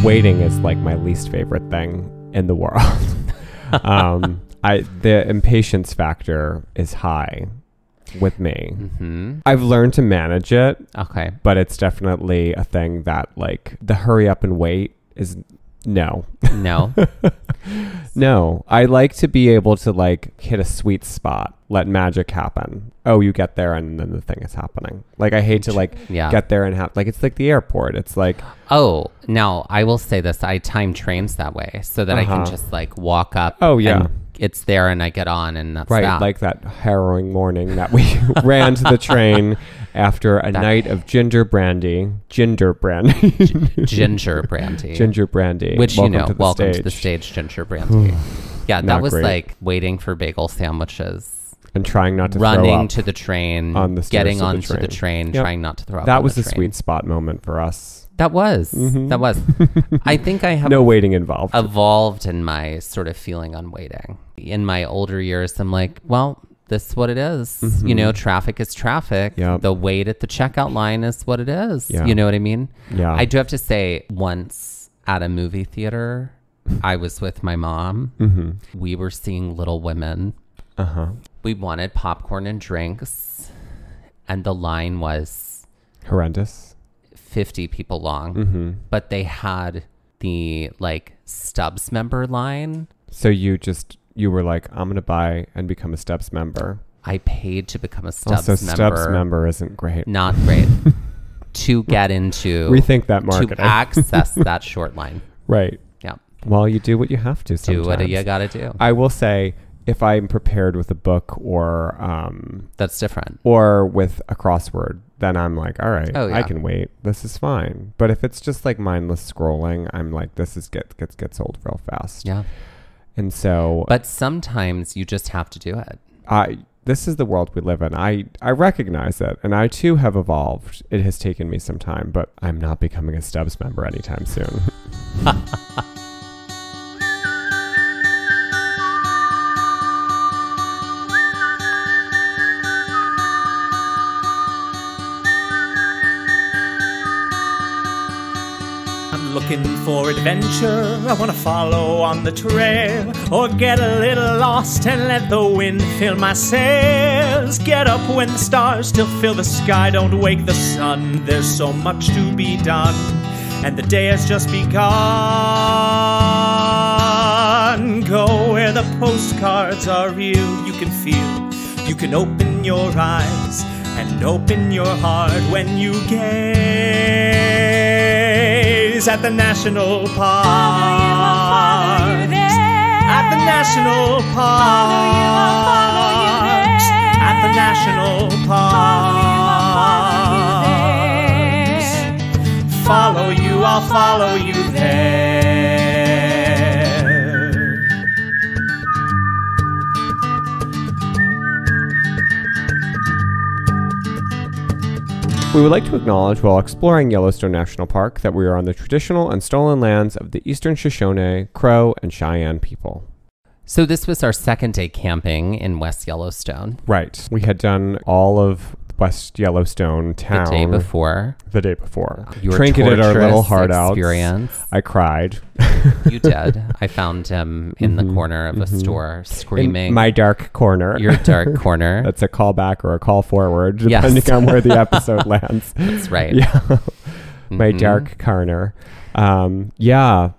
Waiting is like my least favorite thing in the world. The impatience factor is high with me. I've learned to manage it. Okay. But it's definitely a thing that like the hurry up and wait is no. No. I like to be able to like hit a sweet spot, let magic happen. Oh, you get there and then the thing is happening. Like I hate to like get there and have like it's like the airport. It's like now I will say this, I time trains that way so that I can just like walk up. Oh yeah. And it's there and I get on and that's right, that. like that harrowing morning that we ran to the train after a night of ginger brandy. Ginger brandy. Which, welcome to the stage, ginger brandy. Yeah, that was great. Like waiting for bagel sandwiches. And trying not to running throw up to the train, on the getting onto the train, trying not to throw up. That was a sweet spot moment for us. That was. I think I have no waiting involved. Evolved in my sort of feeling on waiting. In my older years, I'm like, well, this is what it is. You know, traffic is traffic. Yep. The wait at the checkout line is what it is. Yeah. You know what I mean? Yeah. I do have to say, once at a movie theater, I was with my mom. We were seeing Little Women. We wanted popcorn and drinks, and the line was horrendous. 50 people long, but they had the like Stubbs member line. So you were like, I'm going to buy and become a Stubbs member. I paid to become a Stubbs member. Stubbs member isn't great. Not great. To get into. Rethink that marketing. To access that short line. Right. Yeah. Well, you do what you have to sometimes. Do what you got to do. I will say, if I'm prepared with a book or that's different, or with a crossword, then I'm like, all right, I can wait. This is fine. But if it's just like mindless scrolling, I'm like, this is gets old real fast. Yeah. And so, but sometimes you just have to do it. This is the world we live in. I recognize it, and I too have evolved. It has taken me some time, but I'm not becoming a Stubbs member anytime soon. Looking for adventure, I want to follow on the trail, or get a little lost and let the wind fill my sails. Get up when the stars still fill the sky, don't wake the sun. There's so much to be done, and the day has just begun. Go where the postcards are real, you can feel, you can open your eyes and open your heart when you gaze at the national park. At the national park. At the national park. Follow you, I'll follow you there. We would like to acknowledge while exploring Yellowstone National Park that we are on the traditional and stolen lands of the Eastern Shoshone, Crow, and Cheyenne people. So this was our second day camping in West Yellowstone. Right. We had done all of West Yellowstone town. The day before. Your trinketed our little heart experience. Out. I cried. You did. I found him in the corner of a store screaming. In my dark corner. Your dark corner. That's a callback or a call forward, depending on where the episode lands. That's right. Yeah. My dark corner. Yeah.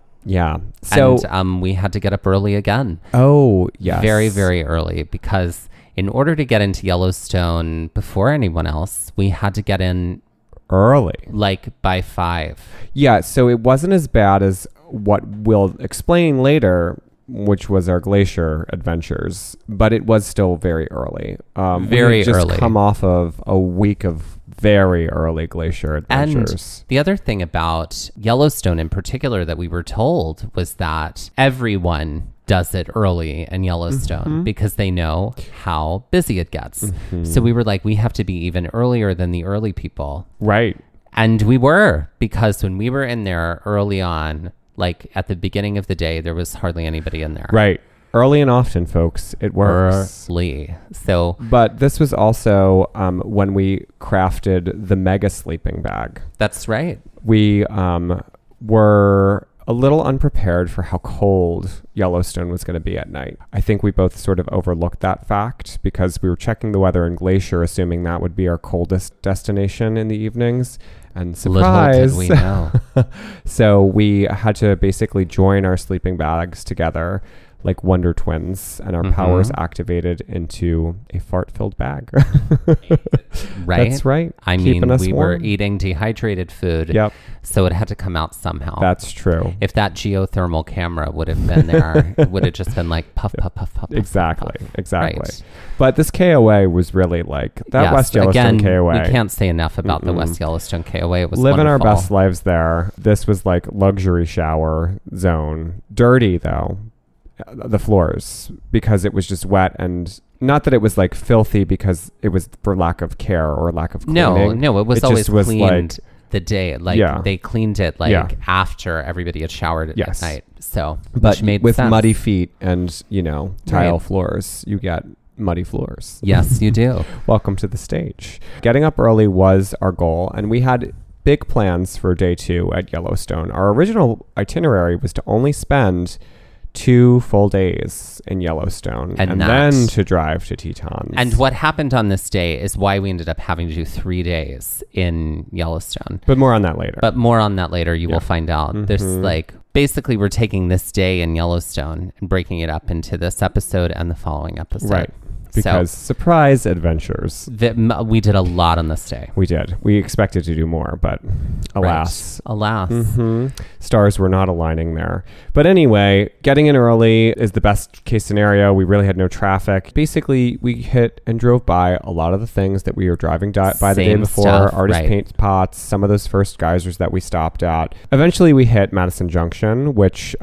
So and we had to get up early again. Oh, yes. Very, very early, because in order to get into Yellowstone before anyone else, we had to get in early, like by 5. Yeah, so it wasn't as bad as what we'll explain later, which was our glacier adventures, but it was still very early. Very we had early. Just come off of a week of very early glacier adventures. And the other thing about Yellowstone in particular that we were told was that everyone does it early in Yellowstone because they know how busy it gets. So we were like, we have to be even earlier than the early people. Right. And we were, because when we were in there early on, like at the beginning of the day, there was hardly anybody in there. Right. Early and often, folks. It works. Early. So, but this was also when we crafted the mega sleeping bag. That's right. We were a little unprepared for how cold Yellowstone was going to be at night. I think we both sort of overlooked that fact because we were checking the weather in Glacier, assuming that would be our coldest destination in the evenings. And surprise, little did we know. So we had to basically join our sleeping bags together like Wonder Twins, and our powers activated into a fart-filled bag. Right? That's right. I mean, we were eating dehydrated food, so it had to come out somehow. That's true. If that geothermal camera would have been there, it would have just been like puff, puff, puff, puff. Exactly, puff. exactly. Right. But this KOA was really like, that West Yellowstone KOA. We can't say enough about the West Yellowstone KOA. It was living wonderful. our best lives there. This was like luxury shower zone. Dirty, though. The floors, because it was just wet, and not that it was like filthy because it was for lack of care or lack of cleaning. No, it was always was cleaned the day. Like they cleaned it after everybody had showered at night. So, but made with sense. muddy feet and tile floors, you get muddy floors. Yes, you do. Welcome to the stage. Getting up early was our goal, and we had big plans for day 2 at Yellowstone. Our original itinerary was to only spend 2 full days in Yellowstone and then to drive to Tetons. And what happened on this day is why we ended up having to do 3 days in Yellowstone. But more on that later. You will find out. There's like, basically we're taking this day in Yellowstone and breaking it up into this episode and the following episode. Right. Because surprise adventures. We did a lot on this day. We did. We expected to do more, but alas. Right. Alas. Stars were not aligning there. But anyway, getting in early is the best case scenario. We really had no traffic. Basically, we hit and drove by a lot of the things that we were driving by the day before. Artist paint pots, some of those first geysers that we stopped at. Eventually, we hit Madison Junction, which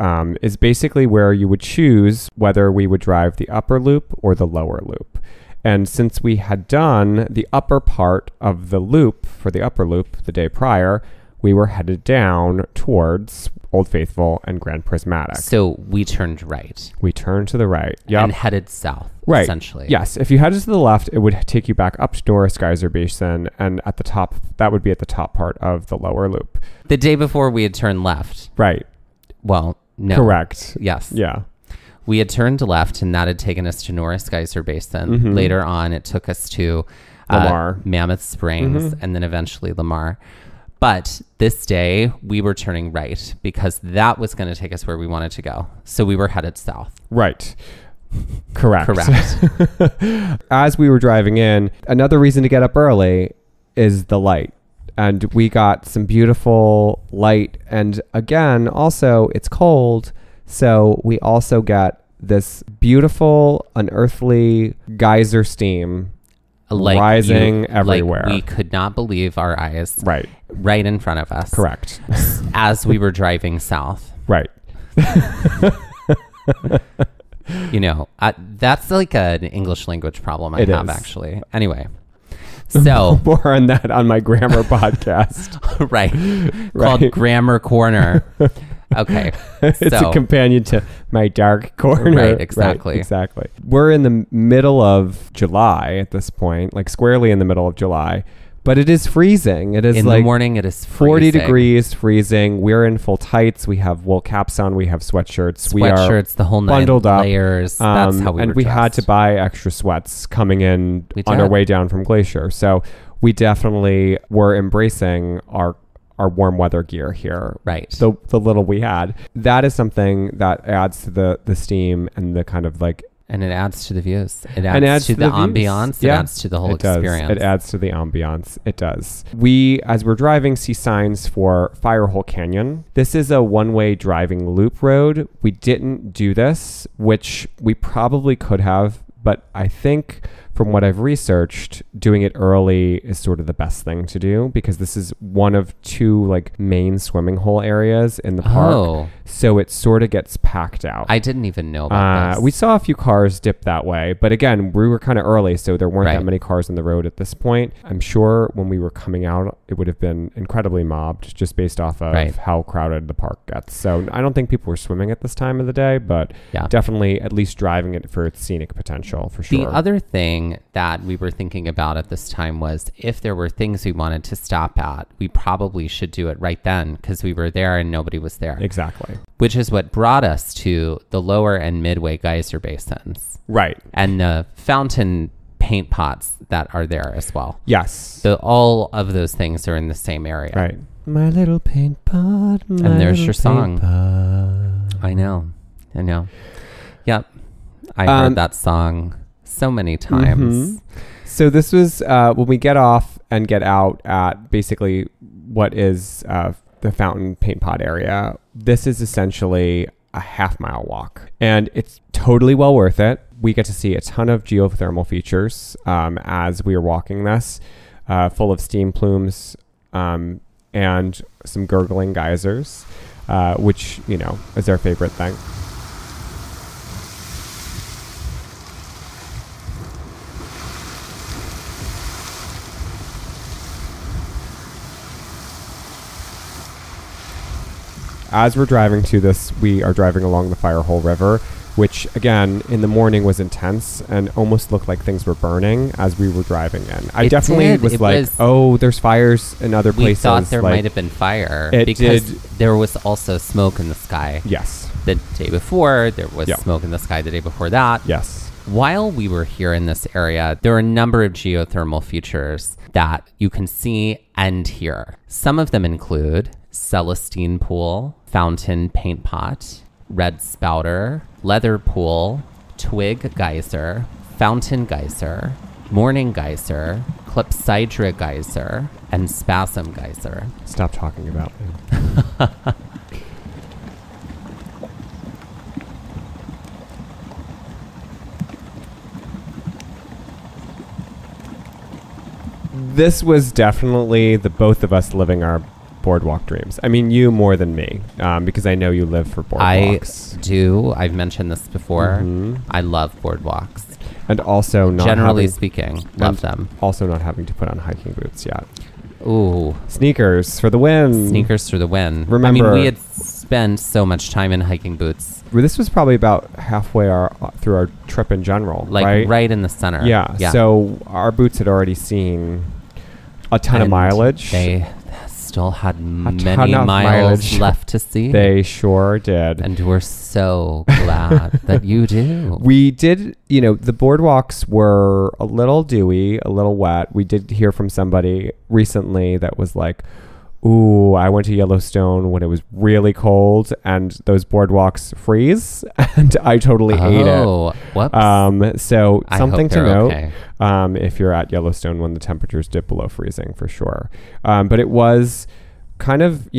is basically where you would choose whether we would drive the upper loop or the lower loop. And since we had done the upper part of the loop for the upper loop the day prior, we were headed down towards Old Faithful and Grand Prismatic. So we turned right. We turned to the right. Yep. And headed south, right. Essentially. Yes. If you headed to the left, it would take you back up to Old Geyser Basin, and at the top, that would be at the top part of the lower loop. The day before we had turned left. Right. Well, no. Correct. Yes. Yeah. We had turned left, and that had taken us to Old Geyser Basin. Later on, it took us to Lamar, Mammoth Springs, and then eventually Lamar. But this day, we were turning right because that was going to take us where we wanted to go. So we were headed south. Right. Correct. As we were driving in, another reason to get up early is the light. And we got some beautiful light. And again, also, it's cold. So we also get this beautiful, unearthly geyser steam rising everywhere. Like we could not believe our eyes. Right in front of us. Correct. As we were driving south. Right. That's like an English language problem I have, actually. Anyway. So more on that on my grammar podcast. Called Grammar Corner. Okay. It's a companion to my dark corner. Right, exactly. Right, exactly. We're in the middle of July at this point, like squarely in the middle of July, but it is freezing. It is in the morning, it is freezing. 40 degrees, freezing. We're in full tights. We have wool caps on. We have sweatshirts. We are the whole nine bundled up. Layers. That's how we and were we dressed. had to buy extra sweats coming in on our way down from Glacier. So we definitely were embracing our warm weather gear here. Right. The little we had. That is something that adds to the steam and the kind of like... And it adds to the views. It adds to the ambiance. It adds to the whole experience. It adds to the ambiance. It does. We, as we're driving, see signs for Firehole Canyon. This is a one-way driving loop road. We didn't do this, which we probably could have, but I think from what I've researched, doing it early is sort of the best thing to do because this is one of 2 like main swimming hole areas in the park. So it sort of gets packed out. I didn't even know about this. We saw a few cars dip that way, but again, we were kind of early, so there weren't that many cars on the road at this point. I'm sure when we were coming out, it would have been incredibly mobbed just based off of how crowded the park gets. So I don't think people were swimming at this time of the day, but definitely at least driving it for its scenic potential for sure. The other thing thing that we were thinking about at this time was if there were things we wanted to stop at, we probably should do it right then because we were there and nobody was there. Exactly. Which is what brought us to the lower and midway geyser basins. Right. And the fountain paint pots that are there as well. Yes. So all of those things are in the same area. Right. My little paint pot. And there's your song. I know. Yep. I heard that song so many times. So this was when we get off and get out at basically what is the fountain paint pot area. This is essentially a half-mile walk. And it's totally well worth it. We get to see a ton of geothermal features as we are walking this, full of steam plumes and some gurgling geysers, which, is our favorite thing. As we're driving to this, we are driving along the Firehole River, which, again, in the morning was intense and almost looked like things were burning as we were driving in. I definitely was like, oh, there's fires in other places. We thought there might have been fire because there was also smoke in the sky. Yes. The day before, there was smoke in the sky the day before that. Yes. While we were here in this area, there are a number of geothermal features that you can see and hear. Some of them include Celestine Pool, Fountain Paint Pot, Red Spouter, Leather Pool, Twig Geyser, Fountain Geyser, Morning Geyser, Clepsydra Geyser, and Spasm Geyser. Stop talking about me. This was definitely the both of us living our boardwalk dreams. I mean, you more than me, because I know you live for boardwalks. I do. I've mentioned this before. I love boardwalks. And also not generally speaking, love them. Also not having to put on hiking boots yet. Ooh. Sneakers for the win. Sneakers for the win. Remember, I mean, we had spent so much time in hiking boots. This was probably about halfway through our trip in general, like right in the center. Yeah. So our boots had already seen a ton of mileage. They still had many miles left to see. They sure did. And we're so glad that you do. We did, the boardwalks were a little dewy, a little wet. We did hear from somebody recently that was like, ooh, I went to Yellowstone when it was really cold and those boardwalks freeze, and I totally ate it. Oh, whoops. So something to note, okay. If you're at Yellowstone when the temperatures dip below freezing, for sure. But it was kind of,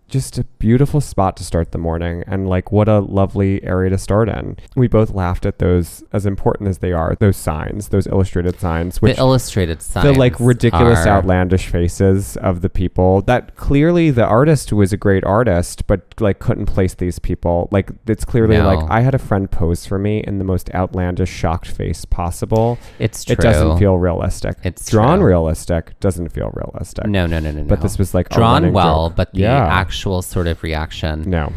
just a beautiful spot to start the morning, and like what a lovely area to start in. We both laughed at those, as important as they are, those signs, those illustrated signs, which the illustrated signs, the like ridiculous outlandish faces of the people that clearly the artist was a great artist, but like couldn't place these people. Like it's clearly like I had a friend pose for me in the most outlandish shocked face possible. It's true. It doesn't feel realistic. It's drawn true. Realistic, doesn't feel realistic. No. But this was like drawn well, joke. But the actual sort of reaction. No.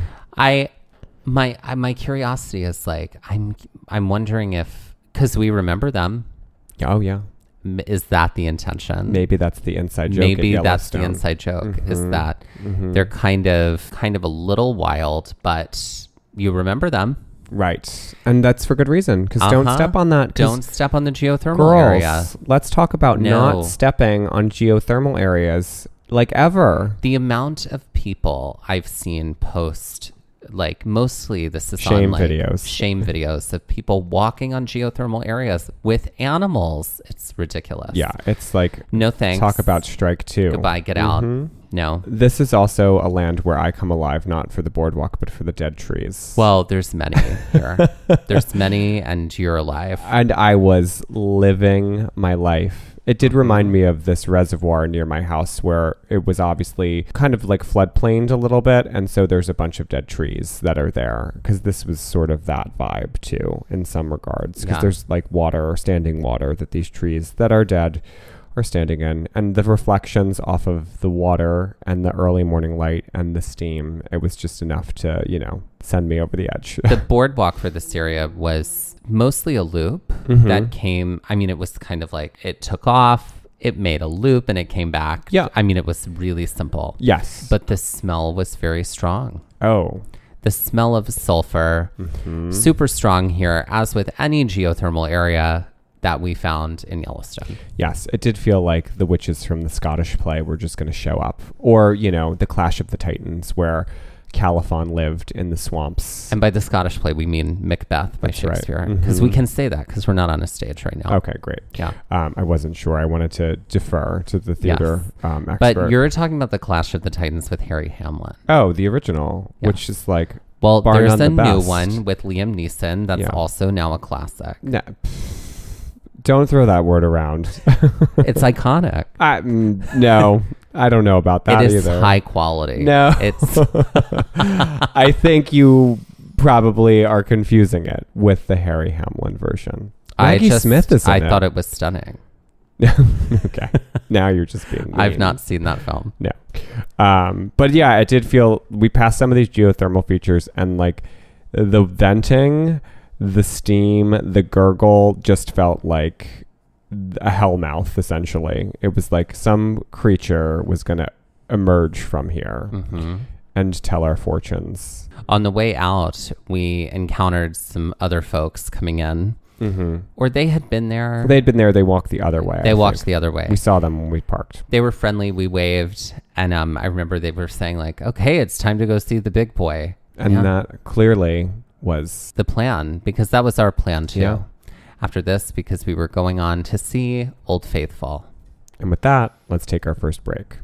My curiosity is like I'm wondering if, because we remember them. Oh yeah. Is that the intention? Maybe that's the inside joke. Maybe that's the inside joke. Is that they're kind of a little wild, but you remember them. Right. And that's for good reason, because don't step on that. Don't step on the geothermal girls, area. Let's talk about not stepping on geothermal areas like ever. The amount of people I've seen post, like mostly this is shame on like videos. Shame videos of people walking on geothermal areas with animals. It's ridiculous. Yeah. It's like, no thanks. Talk about strike two. Goodbye. Get out. No. This is also a land where I come alive, not for the boardwalk, but for the dead trees. Well, there's many here. There's many, and you're alive. And I was living my life. It did remind me of this reservoir near my house where it was obviously kind of like floodplained a little bit. And so there's a bunch of dead trees that are there, because this was sort of that vibe too, in some regards, because there's like water, standing water that these trees that are dead or standing in. And the reflections off of the water and the early morning light and the steam, it was just enough to, send me over the edge. The boardwalk for this area was mostly a loop that came, it was kind of like it took off, it made a loop and it came back. Yeah. It was really simple. Yes. But the smell was very strong. Oh. The smell of sulfur, super strong here, as with any geothermal area that we found in Yellowstone. Yes, it did feel like the witches from the Scottish play were just going to show up. Or, the Clash of the Titans, where Caliphon lived in the swamps. And by the Scottish play, we mean Macbeth by Shakespeare. Because we can say that because we're not on a stage right now. Okay, great. Yeah. I wasn't sure. I wanted to defer to the theater expert. But you're talking about the Clash of the Titans with Harry Hamlin. Oh, the original, which is like... Well, there's a new best. one with Liam Neeson that's also now a classic. No, don't throw that word around. It's iconic. No, I don't know about that either. It is either. high quality. No. It's I think you probably are confusing it with the Harry Hamlin version. Maggie Smith is in it. I thought it was stunning. Okay. Now you're just being mean. I've not seen that film. No. But yeah, it did feel, we passed some of these geothermal features and like the venting, the steam, the gurgle just felt like a hellmouth, essentially. It was like some creature was going to emerge from here and tell our fortunes. On the way out, we encountered some other folks coming in. Or they had been there. They'd been there. They walked the other way. They walked the other way. We saw them when we parked. They were friendly. We waved. And I remember they were saying like, okay, it's time to go see the big boy. And that clearly was the plan, because that was our plan too. Yeah. After this, because we were going on to see Old Faithful. And with that, let's take our first break.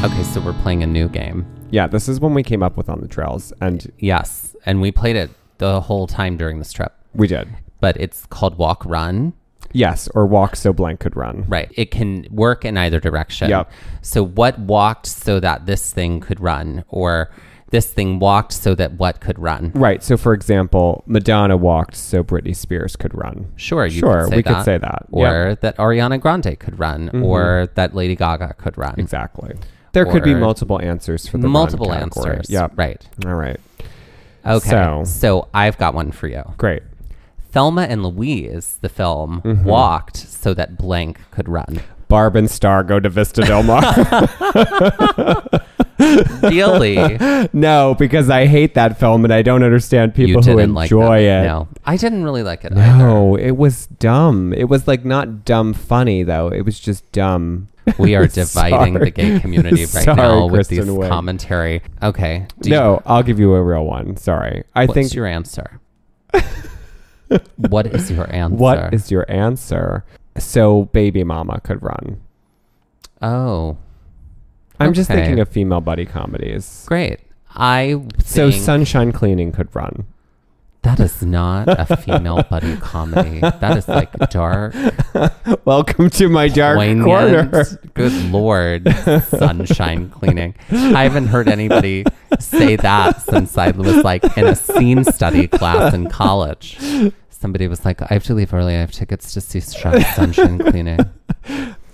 Okay, so we're playing a new game. Yeah, this is one we came up with on the trails. And yes, and we played it the whole time during this trip. We did. But it's called Walk Run. Yes, or walk so blank could run. Right. It can work in either direction. Yep. So what walked so that this thing could run, or this thing walked so that what could run? Right. So for example, Madonna walked so Britney Spears could run. Sure, we could say that. Or that Ariana Grande could run, or that Lady Gaga could run. Exactly. There could be multiple answers for the multiple run category. answers. Yep. Right. All right. Okay. So I've got one for you. Great. Thelma and Louise, the film, walked so that blank could run. Barb and Star go to Vista Del Mar. Really? No, because I hate that film and I don't understand people who enjoy it. No, I didn't really like it No, it was dumb. It was like not dumb funny though. It was just dumb. We are dividing the gay community right now with these commentary. Okay. I'll give you a real one. Sorry. What's your answer? What is your answer? What is your answer? So Baby Mama could run. Oh. I'm just thinking of female buddy comedies. Great. So Sunshine Cleaning could run. That is not a female buddy comedy. That is like dark. Welcome to my dark corner. Good Lord. Sunshine Cleaning. I haven't heard anybody say that since I was like in a scene study class in college. Somebody was like, I have to leave early. I have tickets to see Sunshine Cleaning.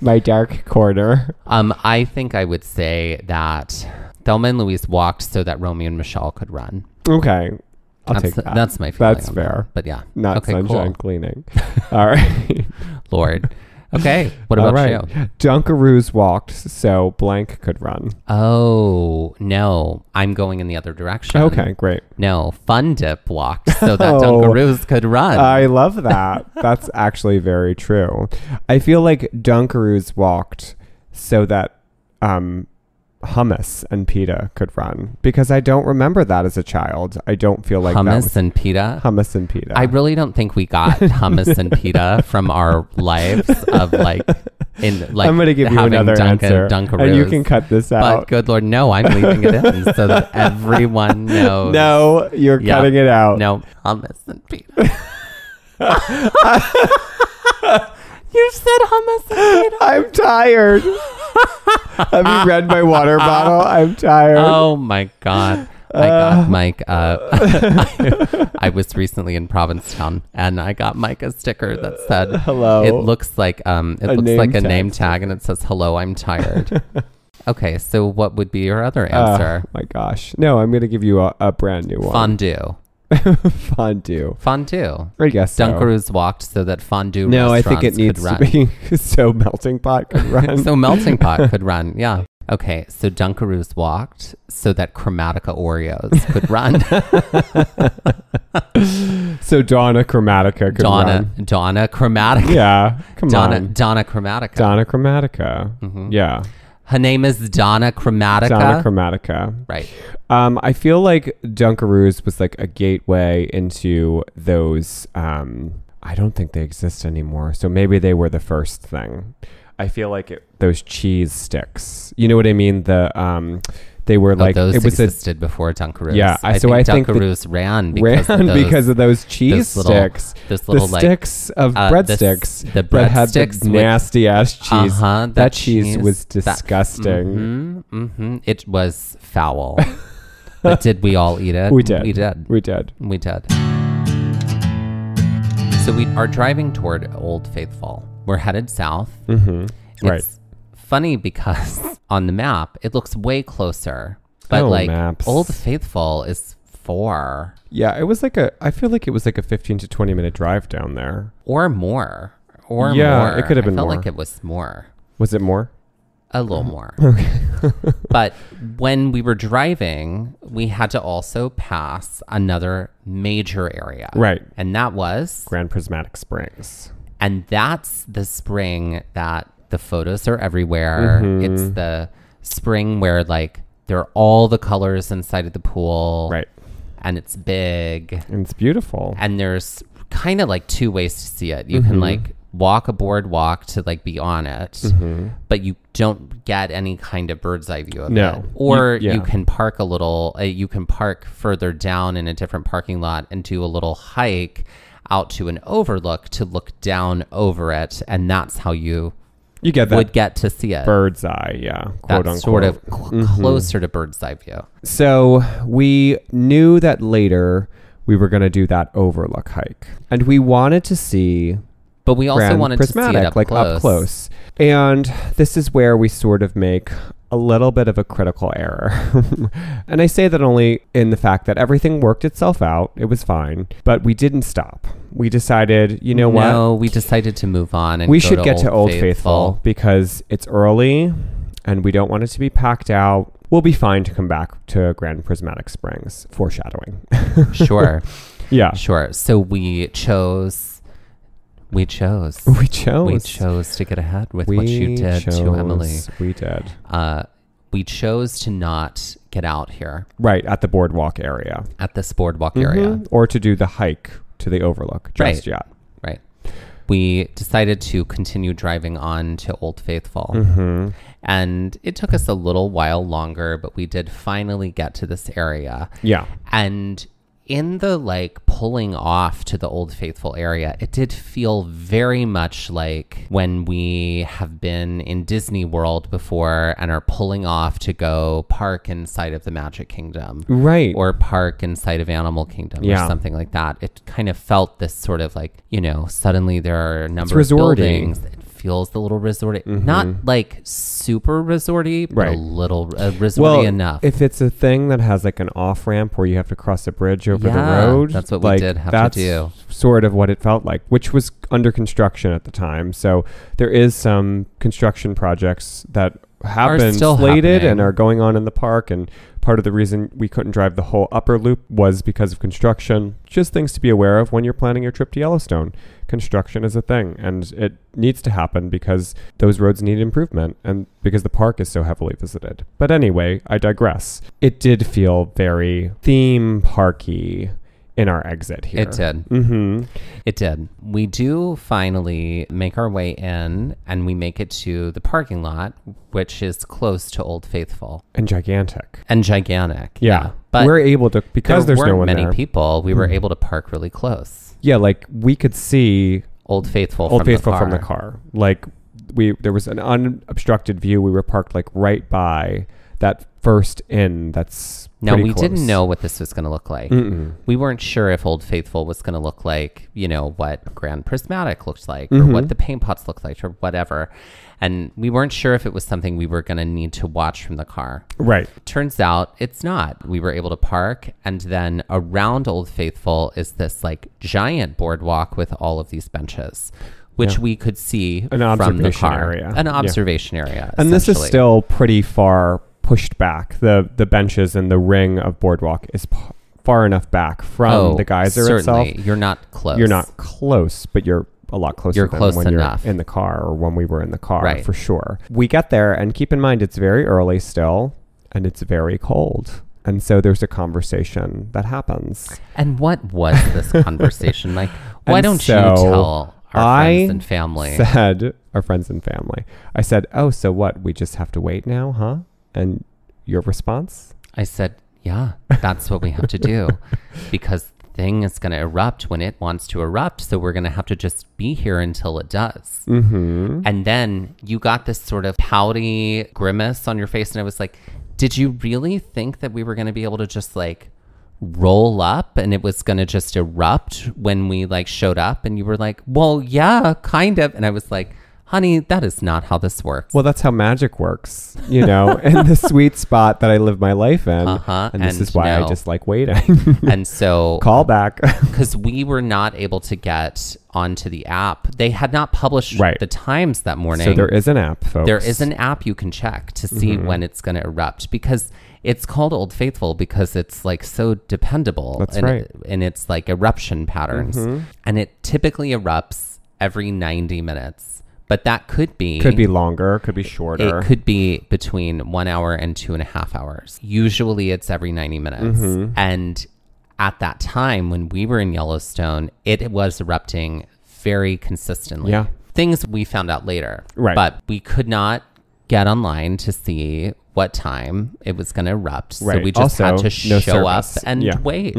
My dark corner. I think I would say that Thelma and Louise walked so that Romeo and Michelle could run. Okay. I'll take that. That's my feeling. That's fair. But yeah. Not Sunshine Cleaning. All right. Lord. Okay. What about you? Dunkaroos walked so blank could run. Oh, no. I'm going in the other direction. Okay, great. No. Fun Dip walked so that Dunkaroos could run. I love that. That's actually very true. I feel like Dunkaroos walked so that Hummus and Pita could run, because I don't remember that as a child. I don't feel like Hummus and Pita. Hummus and Pita. I really don't think we got hummus and pita from our lives of like I'm going to give you another answer, and you can cut this out. But good Lord, no, I'm leaving it in so that everyone knows. No, you're cutting it out. No, hummus and pita. You said hummus and pita. I'm tired. Have you read my water bottle? I'm tired. Oh my God. I got Mike. I was recently in Provincetown, and I got Mike a sticker that said, "Hello." It looks like a name tag, and it says, "Hello, I'm tired." Okay, so what would be your other answer? Oh my gosh! No, I'm gonna give you a brand new one. Fondue. Fondue. I guess so. Dunkaroos walked so that fondue. No, I restaurants think it needs could run. to be so melting pot could run. So melting pot could run. Yeah. Okay, so Dunkaroos walked so that Chromatica Oreos could run. So Donna Chromatica could run. Donna Chromatica. Yeah, come on. Donna Chromatica. Donna Chromatica. Mm-hmm. Yeah. Her name is Donna Chromatica. Donna Chromatica. Right. I feel like Dunkaroos was like a gateway into those. I don't think they exist anymore. So maybe they were the first thing. I feel like those cheese sticks. You know what I mean? They were like those it was existed before Dunkaroos. Yeah, I think Dunkaroos ran because of those cheese sticks. Those little the sticks of breadsticks the that had the nasty ass cheese. That cheese was disgusting. It was foul. But did we all eat it? We did. We did. So we are driving toward Old Faithful. We're headed south. Mm-hmm. It's funny because on the map, it looks way closer. But maps. Old Faithful is 4. Yeah, it was I feel like it was like a 15 to 20 minute drive down there. Or more. More. It could have been more. I felt like it was more. Was it more? A little more. Okay. But when we were driving, we had to also pass another major area. Right. And that was? Grand Prismatic Springs. And that's the spring that the photos are everywhere. Mm-hmm. It's the spring where there are all the colors inside of the pool. Right. And it's big. And it's beautiful. And there's kind of 2 ways to see it. You can walk a boardwalk to be on it, but you don't get any kind of bird's eye view of it. Or you can park a little, you can park further down in a different parking lot and do a little hike out to an overlook to look down over it. And that's how you get that would get to see it. Bird's eye, yeah. Quote That's unquote. sort of closer to bird's eye view. So we knew that later we were going to do that overlook hike. And we wanted to see... But we also wanted Prismatic, to see it up close. And this is where we sort of make a little bit of a critical error. And I say that only in the fact that everything worked itself out. It was fine. But we didn't stop. We decided, you know what? No, we decided to move on. And we should get to Old Faithful because it's early and we don't want it to be packed out. We'll be fine to come back to Grand Prismatic Springs. Foreshadowing. Sure. Yeah. Sure. So we chose to get ahead with what you did to Emily. We did. We chose to not get out here. Right, at the boardwalk area. At this boardwalk area. Or to do the hike to the overlook just yet. Right. We decided to continue driving on to Old Faithful. And it took us a little while longer, but we did finally get to this area. Yeah. And in the pulling off to the Old Faithful area, it did feel very much like when we have been in Disney World before and are pulling off to go park inside of the Magic Kingdom. Right. Or park inside of Animal Kingdom or something like that. It kind of felt this sort of suddenly there are a number of buildings. It feels a little resorty. Not super resorty, but a little resorty enough. If it's a thing that has an off ramp where you have to cross a bridge over the road, that's what we did have to do. Sort of what it felt like, which was under construction at the time. So there is some construction projects that have been slated and are going on in the park, and part of the reason we couldn't drive the whole upper loop was because of construction. Just things to be aware of when you're planning your trip to Yellowstone. Construction is a thing, and it needs to happen because those roads need improvement and because the park is so heavily visited. But anyway, I digress. It did feel very theme parky in our exit here. It did. It did. We do finally make our way in, and we make it to the parking lot, which is close to Old Faithful. And gigantic. Yeah. But we're able to, because there's no one there. There weren't many people, we were able to park really close. Yeah, we could see Old Faithful from the car. There was an unobstructed view. We were parked right by that first inn that's No, pretty we close. didn't know what this was going to look like. Mm-mm. We weren't sure if Old Faithful was going to look like, what Grand Prismatic looked like or what the paintpots looked like or whatever. And we weren't sure if it was something we were going to need to watch from the car. Right. Turns out it's not. We were able to park, and then around Old Faithful is this like giant boardwalk with all of these benches, which we could see from the car. Area. An observation area. And this is essentially. still pretty far pushed back. The benches and the ring of boardwalk is far enough back from the geyser certainly. itself. You're not close. You're not close, but you're a lot closer You're than close when enough. you're in the car or when we were in the car, Right. for sure. We get there, and keep in mind, it's very early still, and it's very cold. And so there's a conversation that happens. And what was this conversation like? Why And don't so you tell our friends and family? Our friends and family. I said, oh, so what? We just have to wait now, huh? And your response? I said, yeah, that's what we have to do because the thing is going to erupt when it wants to erupt. So we're going to have to just be here until it does. Mm-hmm. And then you got this sort of pouty grimace on your face. And I was like, did you really think that we were going to be able to just like roll up and it was going to just erupt when we like showed up? And you were like, well, yeah, kind of. And I was like, honey, that is not how this works. Well, that's how magic works, in the sweet spot that I live my life in. And this is why I just like waiting. And so call back. because we were not able to get onto the app. They had not published the times that morning. So there is an app, folks. There is an app you can check to see when it's going to erupt, because it's called Old Faithful because it's like so dependable. That's right. And it's like eruption patterns. And it typically erupts every 90 minutes. But that could be longer, could be shorter. It could be between 1 hour and 2.5 hours. Usually it's every 90 minutes. And at that time when we were in Yellowstone, it was erupting very consistently. Yeah. Things we found out later. Right. But we could not get online to see what time it was going to erupt. Right. So we just Also, had to no show up service. and Yeah. wait.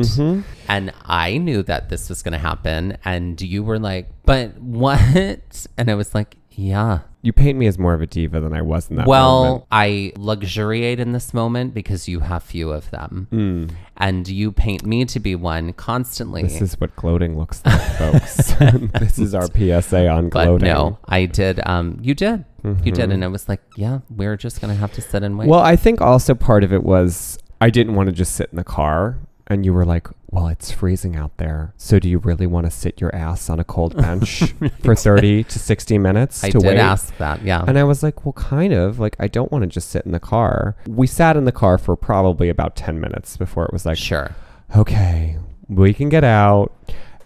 And I knew that this was going to happen. And you were like, but what? And I was like, yeah. You paint me as more of a diva than I was in that moment. I luxuriate in this moment because you have few of them. And you paint me to be one constantly. This is what gloating looks like, folks. This is our PSA on gloating. But no, I did. You did. You did. And I was like, yeah, we're just going to have to sit and wait. Well, I think also part of it was I didn't want to just sit in the car. And you were like, well, it's freezing out there. So do you really want to sit your ass on a cold bench for 30 to 60 minutes to wait? I did ask that, yeah. And I was like, well, kind of. Like, I don't want to just sit in the car. We sat in the car for probably about 10 minutes before it was like, sure. Okay, we can get out.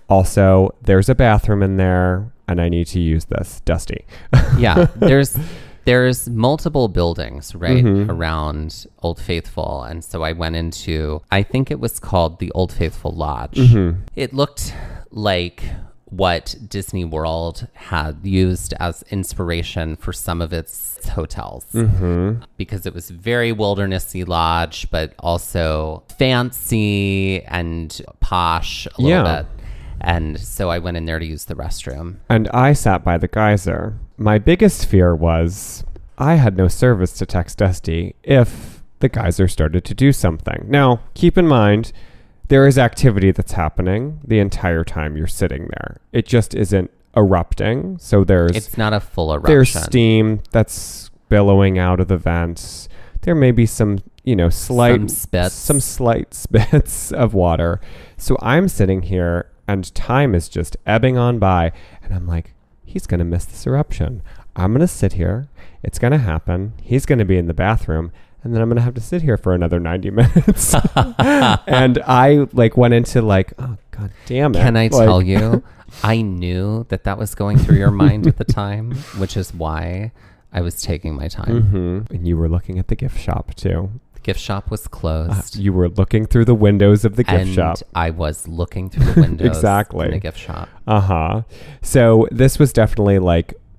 Also, there's a bathroom in there, and I need to use this. Dusty. Yeah, there's multiple buildings right around Old Faithful. And so I went into, I think it was called the Old Faithful Lodge. It looked like what Disney World had used as inspiration for some of its hotels, because it was very wildernessy lodge, but also fancy and posh a little bit. And so I went in there to use the restroom. And I sat by the geyser. My biggest fear was I had no service to text Dusty if the geyser started to do something. Now, keep in mind, there is activity that's happening the entire time you're sitting there. It just isn't erupting. So it's not a full eruption. There's steam that's billowing out of the vents. There may be some, slight spits of water. So I'm sitting here and time is just ebbing on by. And I'm like, he's going to miss this eruption. I'm going to sit here. It's going to happen. He's going to be in the bathroom. And then I'm going to have to sit here for another 90 minutes. And I went into oh, God damn it. Can I tell you, I knew that was going through your mind at the time, which is why I was taking my time. And you were looking at the gift shop too. The gift shop was closed. You were looking through the windows of the gift shop. I was looking through the windows exactly. in the gift shop. So this was definitely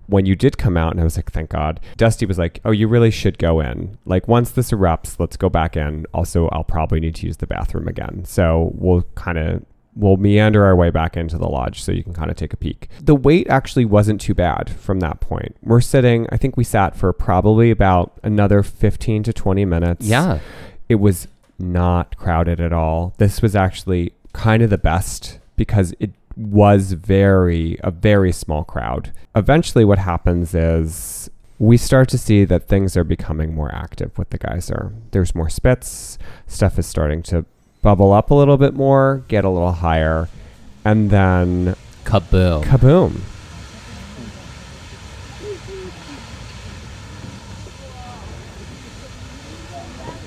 when you did come out, and I was like, thank God. Dusty was like, oh, you really should go in. Once this erupts, let's go back in. Also, I'll probably need to use the bathroom again. So we'll kind of we'll meander our way back into the lodge so you can kind of take a peek. The wait actually wasn't too bad from that point. I think we sat for probably about another 15 to 20 minutes. Yeah. It was not crowded at all. This was actually kind of the best because it was a very small crowd. Eventually what happens is we start to see that things are becoming more active with the geyser. There's more spits. Stuff is starting to bubble up a little bit more, get a little higher, and then kaboom.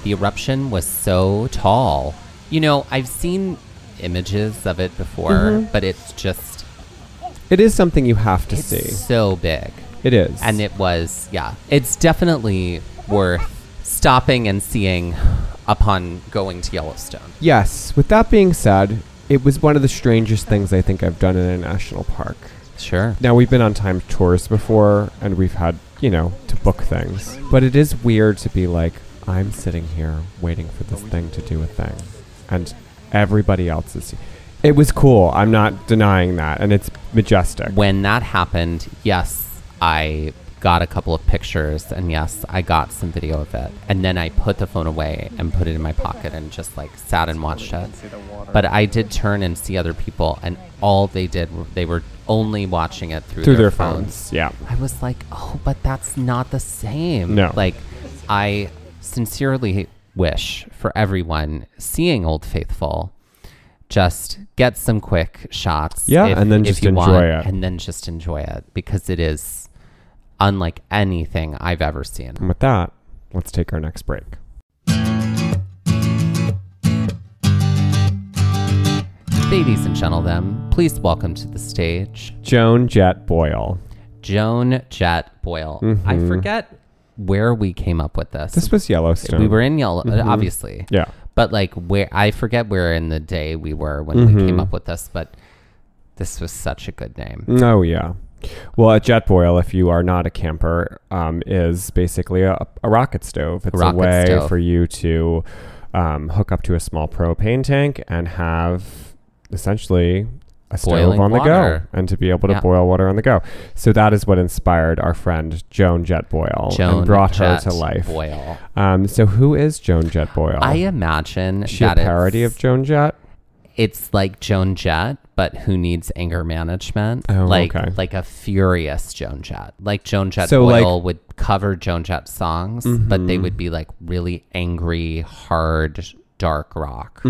The eruption was so tall. You know, I've seen images of it before, but it is something you have to see. So big. It is. And it was, it's definitely worth stopping and seeing upon going to Yellowstone. Yes. With that being said, it was one of the strangest things I think I've done in a national park. Sure. Now, we've been on timed tours before, and we've had, to book things. But it is weird to be like, I'm sitting here waiting for this thing to do a thing. And everybody else is... It was cool. I'm not denying that. And it's majestic. When that happened, yes, I got a couple of pictures. And yes, I got some video of it. And then I put the phone away and put it in my pocket and just sat and watched it. But I did turn and see other people. And all they did, they were only watching it through their phones. Yeah. I was like, oh, but that's not the same. No. I sincerely wish for everyone seeing Old Faithful, just get some quick shots. And then just enjoy it. And then just enjoy it because it is unlike anything I've ever seen. And with that, let's take our next break. Ladies and gentlemen, please welcome to the stage Joan Jett Boyle. Joan Jett Boyle. Mm-hmm. I forget where we came up with this. This was Yellowstone. We were in Yellowstone, obviously. Yeah. But where I forget where in the day we were when we came up with this, but this was such a good name. Oh, yeah. Well, a jet boil, if you are not a camper, is basically a rocket stove. It's a way for you to hook up to a small propane tank and have essentially a stove on the go and to be able to boil water on the go. So that is what inspired our friend Joan Jett Boyle and brought her to life. Boyle. So who is Joan Jett Boyle? I imagine is she a parody of Joan Jett? It's like Joan Jett, but who needs anger management. Like a furious Joan Jett. Like Joan Jett Boyle would cover Joan Jett songs, but they would be really angry, hard, dark rock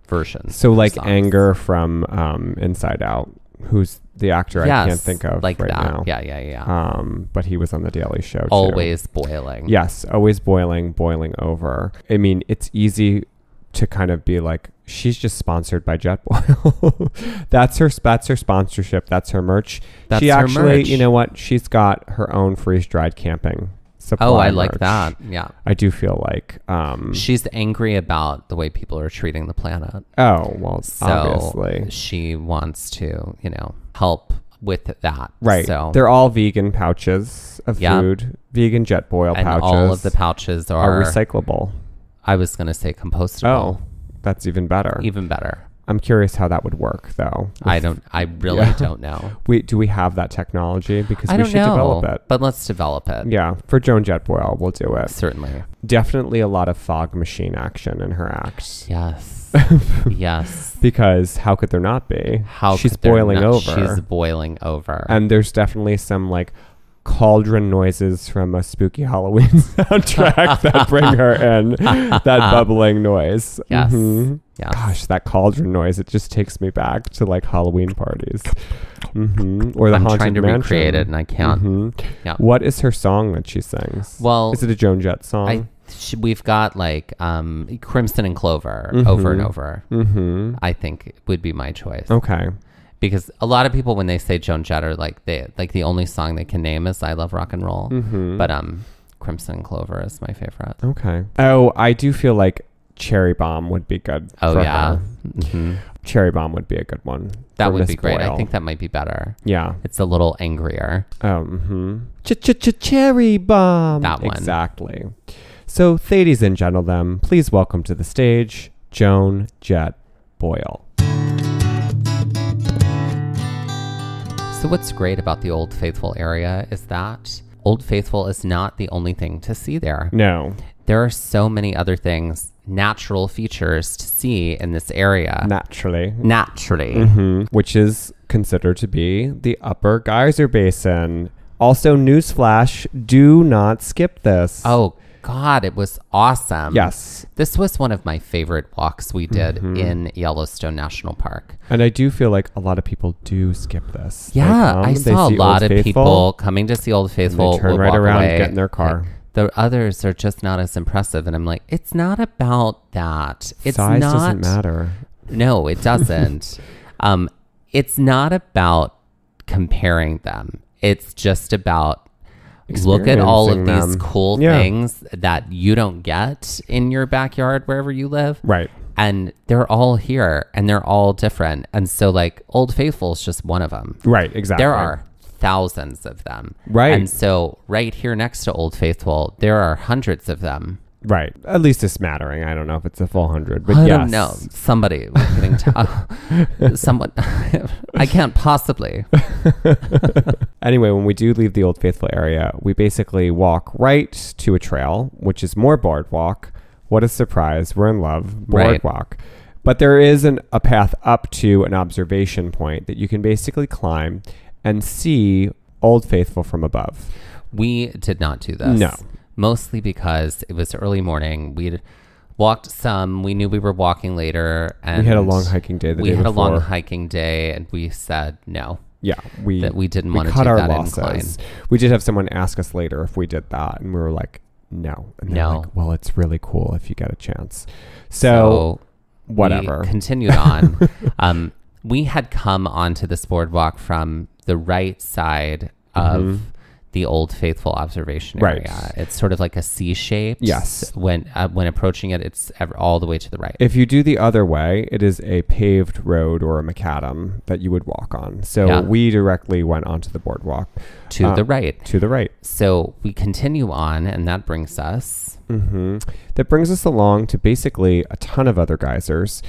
versions. So like songs. Anger from Inside Out, who's the actor I can't think of right now. Yeah. But he was on the Daily Show too. Always boiling. Yes, always boiling over. I mean, it's easy to kind of be like, she's just sponsored by Jet Boil. That's her sponsorship. That's her merch. She actually, you know what? She's got her own freeze-dried camping supply. Oh, I like that. Yeah. I do feel like she's angry about the way people are treating the planet. Oh, well, so obviously. She wants to, help with that. Right. So they're all vegan pouches of food, vegan Jet Boil pouches. And all of the pouches are recyclable. I was going to say compostable. Oh, that's even better. Even better. I'm curious how that would work, though. I really don't know. Do we have that technology? Because we should develop it. But let's develop it. Yeah. For Joan Jett Boyle, we'll do it. Certainly. Definitely a lot of fog machine action in her acts. Yes. Yes. Because how could there not be? She's boiling over. She's boiling over. And there's definitely some cauldron noises from a spooky Halloween soundtrack that bring her in. That bubbling noise. Yes. Yes. Gosh, that cauldron noise, it just takes me back to Halloween parties. Or the I'm Haunted trying to Mansion. recreate it and I can't. Yeah. What is her song that she sings? Well, is it a Joan Jett song? We've got Crimson and Clover over and over. I think would be my choice. Okay. Because a lot of people, when they say Joan Jett, are the only song they can name is "I Love Rock and Roll." But Crimson and Clover is my favorite. Okay. Oh, I do feel like Cherry Bomb would be good. Oh for yeah. Her. Cherry Bomb would be a good one. That would be great. Boyle. I think that might be better. Yeah. It's a little angrier. Cherry Bomb. That one. Exactly. So, ladies and gentlemen, please welcome to the stage Joan Jett Boyle. So what's great about the Old Faithful area is that Old Faithful is not the only thing to see there. No. There are so many other things, natural features to see in this area. Naturally. Which is considered to be the Upper Geyser Basin. Also, newsflash, do not skip this. Oh, God, it was awesome. Yes. This was one of my favorite walks we did in Yellowstone National Park. And I do feel like a lot of people do skip this. Yeah, I saw a lot of people coming to see Old Faithful. They turn right around and get in their car. The others are just not as impressive. And I'm like, it's not about that. It's Size not, doesn't matter. No, it doesn't. It's not about comparing them. It's just about look at all of these cool things that you don't get in your backyard wherever you live. Right. And they're all here and they're all different. And so like Old Faithful is just one of them. Right, exactly. There are thousands of them. Right. And so right here next to Old Faithful, there are hundreds of them. Right. At least a smattering. I don't know if it's a full 100, but I yes. don't know. Somebody was getting someone. I can't possibly. Anyway, when we do leave the Old Faithful area, we basically walk right to a trail, which is more boardwalk. What a surprise. We're in love. Boardwalk. Right. But there is a path up to an observation point that you can basically climb and see Old Faithful from above. We did not do this. No. Mostly because it was early morning. We'd walked some. We knew we were walking later. And we had a long hiking day the day before. We had a long hiking day, and we said no. Yeah. We didn't want to take that incline. We did have someone ask us later if we did that, and we were like, no. And they're like, well, it's really cool if you get a chance. So whatever. We continued on. We had come onto this boardwalk from the right side of the Old Faithful observation area. Right. It's sort of like a C shape. Yes. When approaching it, it's all the way to the right. If you do the other way, it is a paved road or a macadam that you would walk on. So we directly went onto the boardwalk. To the right. To the right. So we continue on, and that brings us... That brings us along to basically a ton of other geysers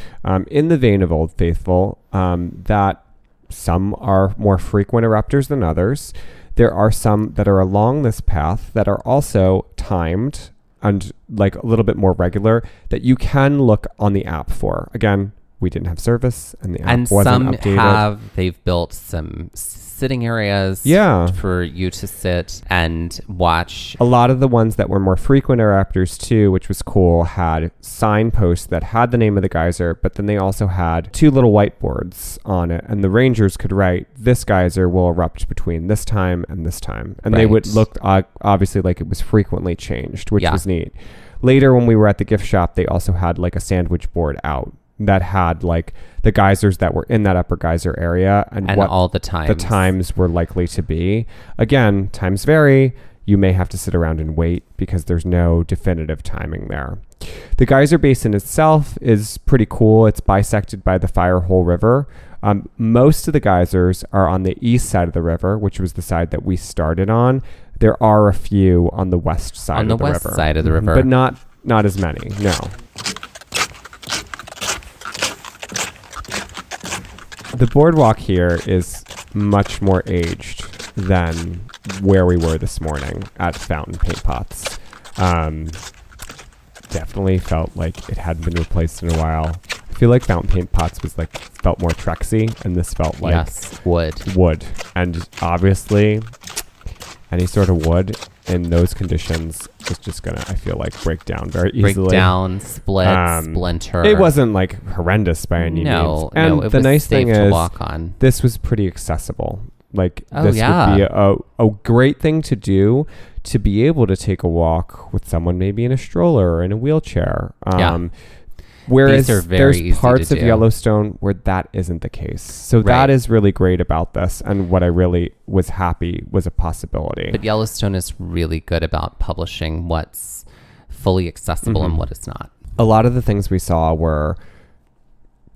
in the vein of Old Faithful that some are more frequent erupters than others. There are some that are along this path that are also timed and like a little bit more regular that you can look on the app for. Again, we didn't have service and the app wasn't updated. They've built some sitting areas for you to sit and watch. A lot of the ones that were more frequent erupters too, which was cool, had signposts that had the name of the geyser, but then they also had 2 little whiteboards on it, and the rangers could write, this geyser will erupt between this time and this time. And they would look obviously like it was frequently changed, which was neat. Later, when we were at the gift shop, they also had like a sandwich board out that had like the geysers that were in that Upper Geyser area and what all the times were likely to be. Again, times vary. You may have to sit around and wait because there's no definitive timing there. The geyser basin itself is pretty cool. It's bisected by the Firehole River. Most of the geysers are on the east side of the river, which was the side that we started on. There are a few on the west side of the river. On the west side of the river. But not as many, no. The boardwalk here is much more aged than where we were this morning at Fountain Paintpots. Definitely felt like it hadn't been replaced in a while. I feel like Fountain Paintpots felt more Trexy, and this felt like wood. And obviously, any sort of wood in those conditions is just gonna, I feel like, break down very easily. Break down, splinter. It wasn't like horrendous by any means. And it the was nice safe thing to is, walk on. This was pretty accessible. Like this would be a great thing to do, to be able to take a walk with someone maybe in a stroller or in a wheelchair. Whereas there's parts of Yellowstone where that isn't the case. So that is really great about this, and what I really was happy was a possibility. But Yellowstone is really good about publishing what's fully accessible and what is not. A lot of the things we saw were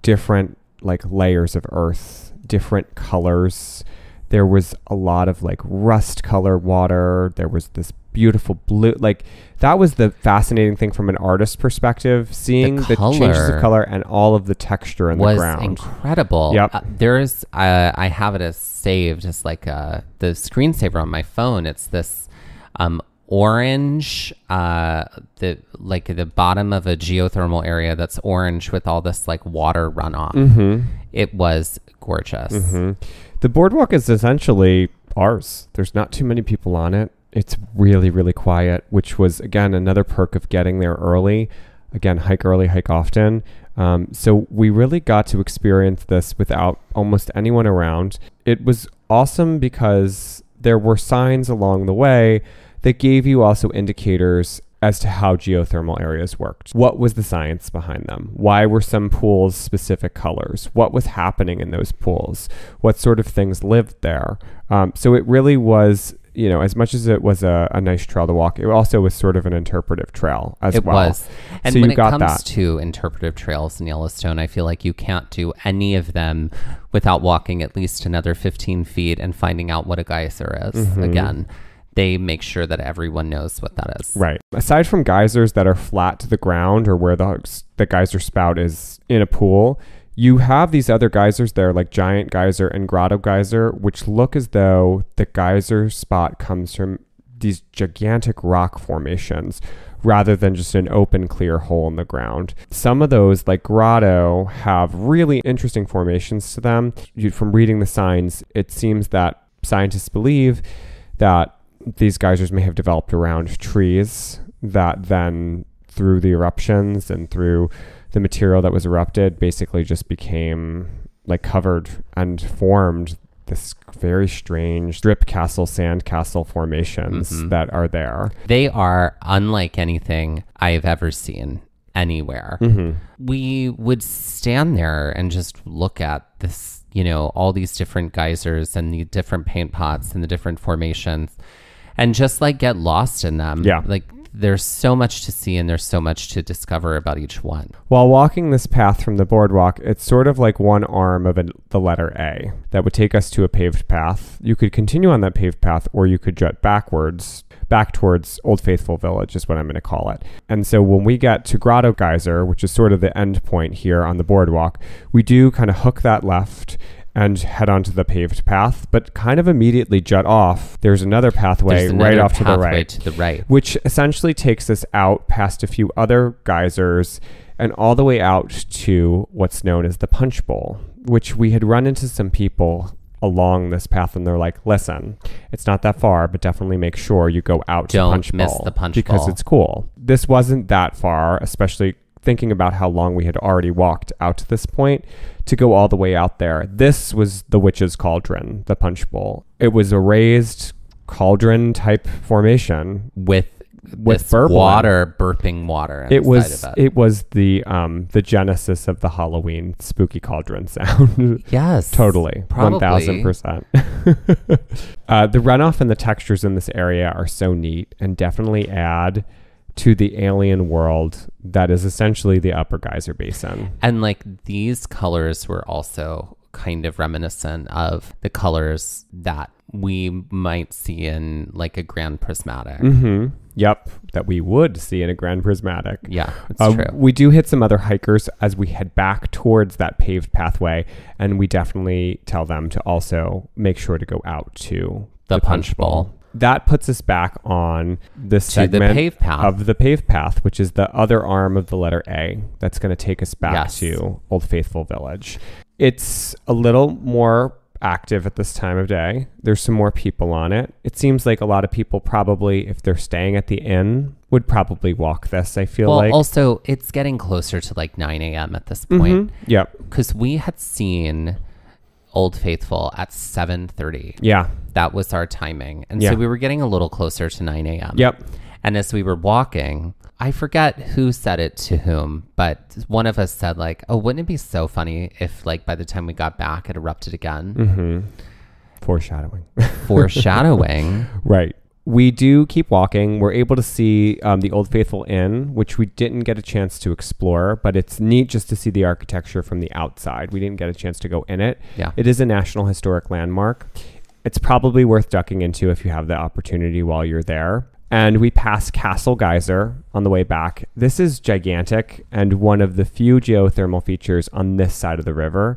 different like layers of earth, different colors. There was a lot of like rust color water. There was this beautiful blue. Like, that was the fascinating thing from an artist perspective, seeing the changes of color and all of the texture in the ground. Was incredible. Yep. There's, I have it as saved as like the screensaver on my phone. It's this orange, the bottom of a geothermal area that's orange with all this like water runoff. It was gorgeous. The boardwalk is essentially ours. There's not too many people on it. It's really, really quiet, which was, again, another perk of getting there early. Again, hike early, hike often. So we really got to experience this without almost anyone around. It was awesome because there were signs along the way that gave you also indicators as to how geothermal areas worked. What was the science behind them? Why were some pools specific colors? What was happening in those pools? What sort of things lived there? So it really was, you know, as much as it was a nice trail to walk, it also was sort of an interpretive trail as well. It was. And so when it comes to interpretive trails in Yellowstone, I feel like you can't do any of them without walking at least another 15 feet and finding out what a geyser is. Again, they make sure that everyone knows what that is. Right. Aside from geysers that are flat to the ground or where the geyser spout is in a pool, you have these other geysers there, like Giant Geyser and Grotto Geyser, which look as though the geyser spot comes from these gigantic rock formations rather than just an open, clear hole in the ground. Some of those, like Grotto, have really interesting formations to them. From reading the signs, it seems that scientists believe that these geysers may have developed around trees that then, through the eruptions and through the material that was erupted, basically just became like covered and formed this very strange drip castle, sand castle formations that are there. They are unlike anything I have ever seen anywhere. We would stand there and just look at this, you know, all these different geysers and the different paint pots and the different formations and just like get lost in them. Yeah. Like, there's so much to see and there's so much to discover about each one. While walking this path from the boardwalk, it's sort of like one arm of the letter A that would take us to a paved path. You could continue on that paved path, or you could jut back towards Old Faithful Village is what I'm going to call it. And so when we get to Grotto Geyser, which is sort of the end point here on the boardwalk, we do kind of hook that left and head onto the paved path, but kind of immediately jut off. There's another pathway right off to the right, which essentially takes us out past a few other geysers and all the way out to what's known as the Punch Bowl, which we had run into some people along this path and they're like, listen, it's not that far, but definitely make sure you go out to Punch Bowl. Don't miss the Punch Bowl. Because it's cool. This wasn't that far, especially thinking about how long we had already walked out to this point to go all the way out there. This was the Witch's Cauldron, the Punch Bowl. It was a raised cauldron type formation with burping water. It was the genesis of the Halloween spooky cauldron sound. Yes, totally, probably 1000%. The runoff and the textures in this area are so neat and definitely add to the alien world that is essentially the Upper Geyser Basin. And like these colors were also kind of reminiscent of the colors that we might see in like a Grand Prismatic. Yep, that we would see in a Grand Prismatic. Yeah, it's true. We do hit some other hikers as we head back towards that paved pathway, and we definitely tell them to also make sure to go out to the Punch Bowl. That puts us back on the segment of the paved path, which is the other arm of the letter A that's going to take us back to Old Faithful Village. It's a little more active at this time of day. There's some more people on it. It seems like a lot of people probably, if they're staying at the inn, would probably walk this, I feel like. Well, also, it's getting closer to like 9 a.m. at this point. Yep. Because we had seen Old Faithful at 7:30. Yeah. That was our timing. And so we were getting a little closer to 9 a.m. Yep. And as we were walking, I forget who said it to whom, but one of us said like, oh, wouldn't it be so funny if like by the time we got back, it erupted again? Foreshadowing. Right. We do keep walking. We're able to see the Old Faithful Inn, which we didn't get a chance to explore, but it's neat just to see the architecture from the outside. We didn't get a chance to go in it. Yeah. It is a National Historic Landmark. It's probably worth ducking into if you have the opportunity while you're there. And we passed Castle Geyser on the way back. This is gigantic and one of the few geothermal features on this side of the river.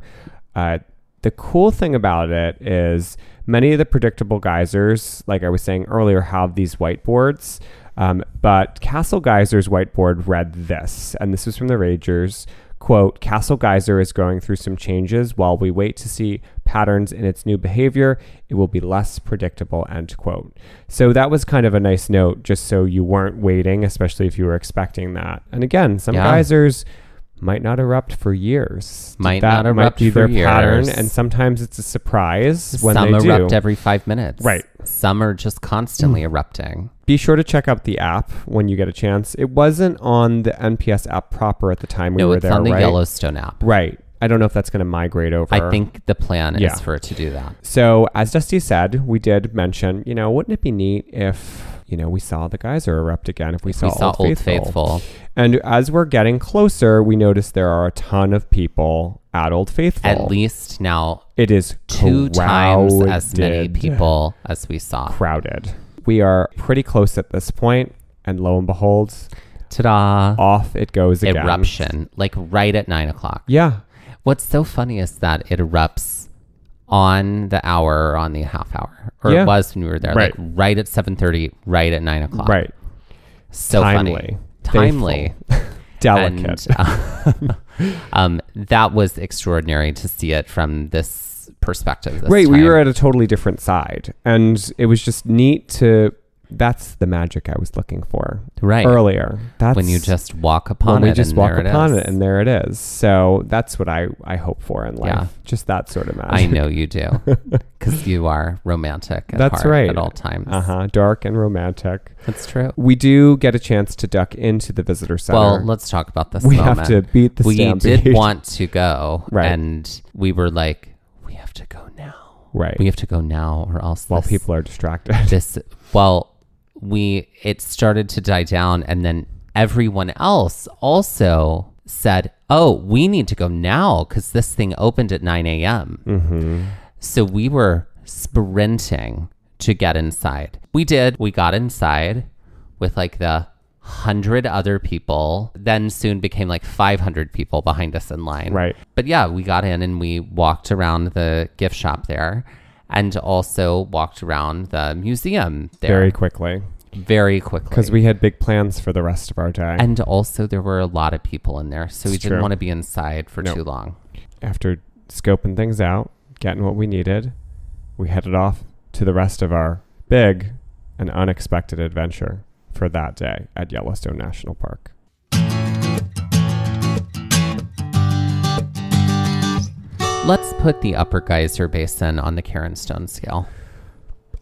The cool thing about it is many of the predictable geysers, like I was saying earlier, have these whiteboards. But Castle Geyser's whiteboard read this, and this was from the Ragers. Quote, Castle Geyser is going through some changes. While we wait to see patterns in its new behavior, it will be less predictable, end quote. So that was kind of a nice note, just so you weren't waiting, especially if you were expecting that. And again, some geysers might not erupt for years. Might not erupt for years. Pattern, and sometimes it's a surprise when they do. Some erupt every 5 minutes. Right. Some are just constantly erupting. Be sure to check out the app when you get a chance. It wasn't on the NPS app proper at the time we were there, right? No, it's on the Yellowstone app. Right. I don't know if that's going to migrate over. I think the plan is for it to do that. So as Dusty said, we did mention, wouldn't it be neat if, we saw the geyser erupt again, if we saw Old Faithful. And as we're getting closer, we notice there are a ton of people at Old Faithful. At least now it is 2 times as many people as we saw. Crowded. We are pretty close at this point, and lo and behold, ta-da! Off it goes again. Eruption, like right at 9 o'clock. Yeah. What's so funny is that it erupts on the hour or on the half hour. Or it was when we were there. Right. Like right at 7:30, right at 9 o'clock. Right. So timely. Timely. Delicate. And, that was extraordinary to see it from this perspective. This right. time. We were at a totally different side. And it was just neat to... That's the magic I was looking for earlier. That's when you just walk upon it. We just walk upon it and there it is. So that's what I hope for in life. Yeah. Just that sort of magic. I know you do. Because you are romantic at heart at all times. Dark and romantic. That's true. We do get a chance to duck into the visitor center. Well, let's talk about this We have to beat the stampede. We did want to go. Right. And we were like, we have to go now. Right. We have to go now or else while people are distracted. It started to die down, and then everyone else also said, oh, we need to go now because this thing opened at 9 a.m. Mm-hmm. So we were sprinting to get inside. We did. We got inside with like the 100 other people, then soon became like 500 people behind us in line. Right. But yeah, we got in and we walked around the gift shop there. And also walked around the museum there. Very quickly. Because we had big plans for the rest of our day. And also there were a lot of people in there. So we didn't want to be inside for too long. After scoping things out, getting what we needed, we headed off to the rest of our big and unexpected adventure for that day at Yellowstone National Park. Let's put the Upper Geyser Basin on the Carenstone scale.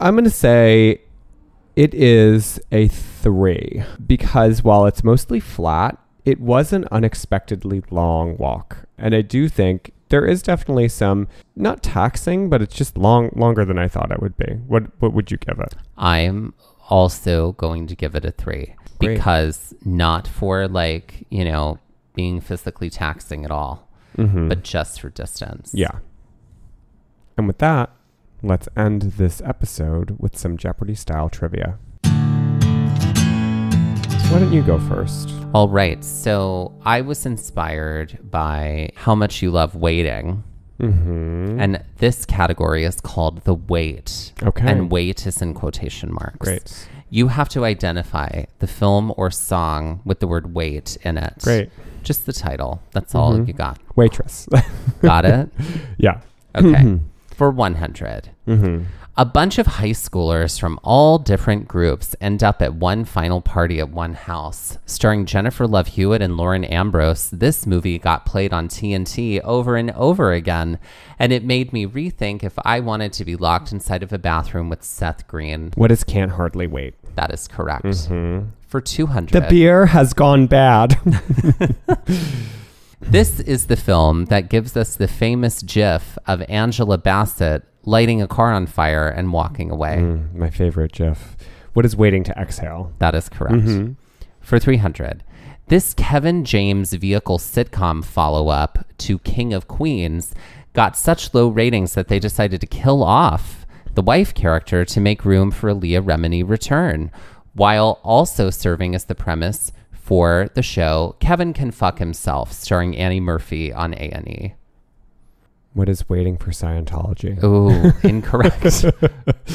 I'm going to say it is a 3 because while it's mostly flat, it was an unexpectedly long walk. And I do think there is definitely some, not taxing, but it's just longer than I thought it would be. What would you give it? I'm also going to give it a 3 because not for being physically taxing at all. Mm-hmm. But just for distance. Yeah. And with that, let's end this episode with some Jeopardy style trivia. So why don't you go first? All right. So I was inspired by how much you love waiting. Mm-hmm. And this category is called the wait. Okay. And wait is in quotation marks. Great. You have to identify the film or song with the word wait in it. Great. Just the title. That's all you got. Waitress. Got it? Yeah. Okay. For 100. Mm-hmm. A bunch of high schoolers from all different groups end up at one final party at one house. Starring Jennifer Love Hewitt and Lauren Ambrose, this movie got played on TNT over and over again, and it made me rethink if I wanted to be locked inside of a bathroom with Seth Green. What is Can't Hardly Wait? That is correct. Mm-hmm. For 200. The beer has gone bad. This is the film that gives us the famous gif of Angela Bassett lighting a car on fire and walking away. My favorite gif. What is Waiting to Exhale? That is correct. Mm-hmm. For 300. This Kevin James vehicle sitcom follow-up to King of Queens got such low ratings that they decided to kill off the wife character to make room for a Leah Remini return. while also serving as the premise for the show Kevin Can Fuck Himself, starring Annie Murphy on A&E. What is Waiting for Scientology? Oh, incorrect.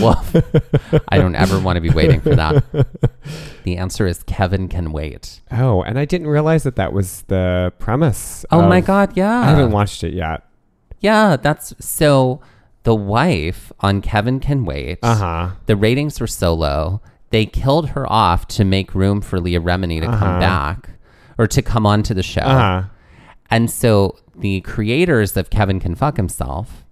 Well, I don't ever want to be waiting for that. The answer is Kevin Can Wait. Oh, and I didn't realize that was the premise. Oh my God, yeah. I haven't watched it yet. Yeah, that's so the wife on Kevin Can Wait. The ratings were so low. They killed her off to make room for Leah Remini to come back or to come onto the show. And so the creators of Kevin Can Fuck Himself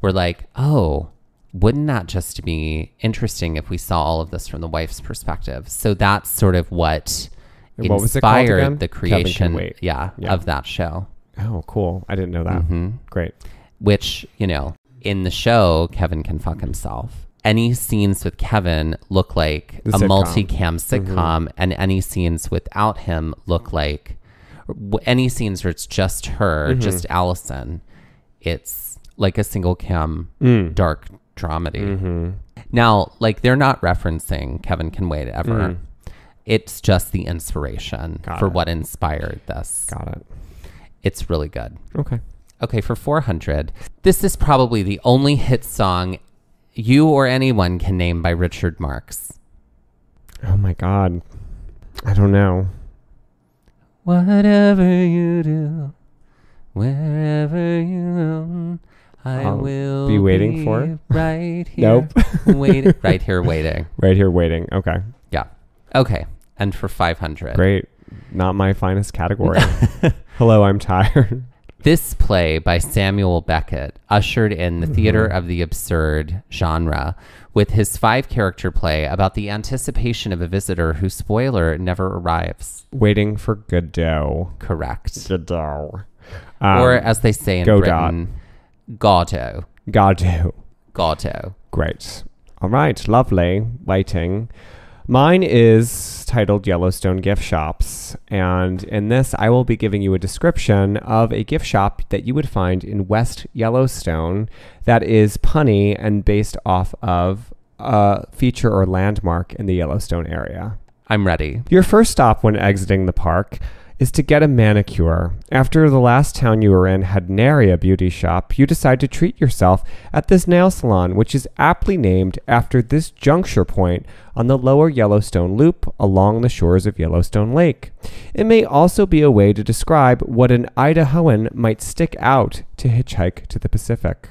were like, oh, wouldn't that just be interesting if we saw all of this from the wife's perspective? So that's sort of what inspired the creation of that show. Oh, cool. I didn't know that. Great. Which, you know, in the show, Kevin Can Fuck Himself, any scenes with Kevin look like a multicam sitcom, and any scenes without him look like any scenes where it's just her, just Allison, it's like a single cam dark dramedy. Now, like, they're not referencing Kevin Can Wait ever. It's just the inspiration for what inspired this. Got it. It's really good. Okay, for 400, this is probably the only hit song you or anyone can name by Richard Marx. Oh my God. I don't know. Whatever you do, wherever you roam, I will be waiting for right here. Nope. Right here waiting. Right here waiting. Okay. Yeah. Okay. And for 500. Great. Not my finest category. Hello, I'm tired. This play by Samuel Beckett ushered in the theater of the absurd genre with his 5-character play about the anticipation of a visitor whose spoiler never arrives. Waiting for Godot. Correct. Godot. Or as they say in Britain, Grotto. Grotto. Great. All right. Lovely. Waiting. Mine is titled Yellowstone Gift Shops, and in this I will be giving you a description of a gift shop that you would find in West Yellowstone that is punny and based off of a feature or landmark in the Yellowstone area. I'm ready. Your first stop when exiting the park is to get a manicure. After the last town you were in had nary a beauty shop, you decide to treat yourself at this nail salon, which is aptly named after this juncture point on the lower Yellowstone Loop along the shores of Yellowstone Lake. It may also be a way to describe what an Idahoan might stick out to hitchhike to the Pacific.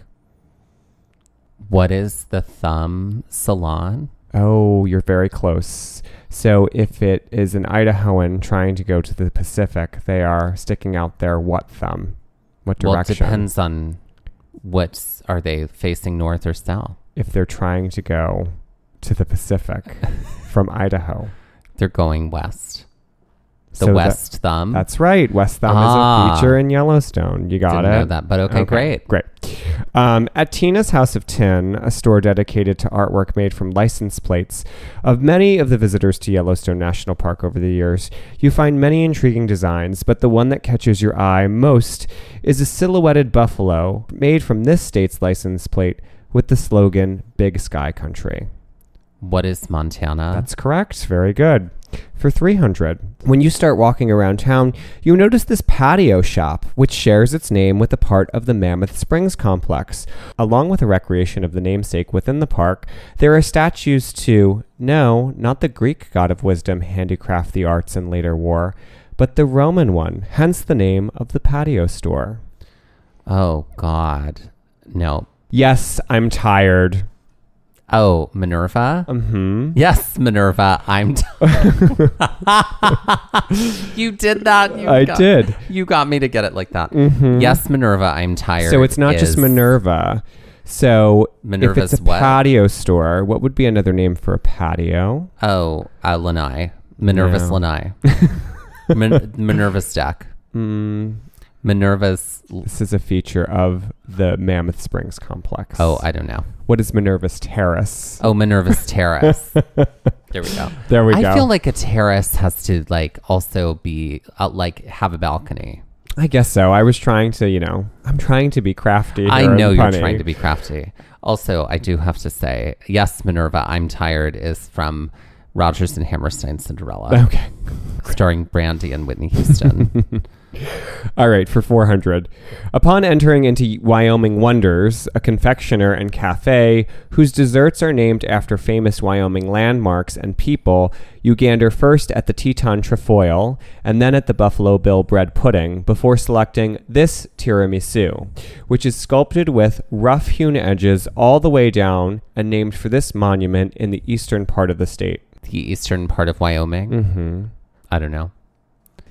What is the thumb salon? Oh, you're very close. So if it is an Idahoan trying to go to the Pacific, they are sticking out their what thumb? What direction? Well, it depends on are they facing north or south? If they're trying to go to the Pacific from Idaho. They're going west. The west thumb? That's right. West thumb is a feature in Yellowstone. You got Didn't know that, but okay, great. At Tina's House of Tin, a store dedicated to artwork made from license plates of many of the visitors to Yellowstone National Park over the years, you find many intriguing designs, but the one that catches your eye most is a silhouetted buffalo made from this state's license plate with the slogan, Big Sky Country. What is Montana? That's correct. Very good. For 300, when you start walking around town, you notice this patio shop, which shares its name with a part of the Mammoth Springs complex. Along with a recreation of the namesake within the park, there are statues to, no, not the Greek god of wisdom, handicraft, the arts, and later war, but the Roman one, hence the name of the patio store. Oh, God. No. Yes, I'm tired. Oh, Minerva? Yes, Minerva. You did that. I did. You got me to get it like that. Yes, Minerva. I'm tired. So it's not just Minerva. So Minerva's if it's a patio store, what would be another name for a patio? Oh, Lanai. Minerva's Lanai. Minerva's deck. Minerva's... This is a feature of the Mammoth Springs complex. Oh, I don't know. What is Minerva's Terrace? Oh, Minerva's Terrace. There we go. There we go. I feel like a terrace has to also be have a balcony. I guess so. I was trying to, I'm trying to be crafty. I know you're trying to be crafty. Also, I do have to say, yes, Minerva, I'm tired is from Rodgers and Hammerstein Cinderella. Okay. Starring Brandy and Whitney Houston. All right, for 400. Upon entering into Wyoming Wonders, a confectioner and cafe whose desserts are named after famous Wyoming landmarks and people, you gander first at the Teton Trefoil and then at the Buffalo Bill bread pudding before selecting this tiramisu, which is sculpted with rough-hewn edges all the way down and named for this monument in the eastern part of the state. The eastern part of Wyoming? Mm-hmm. I don't know.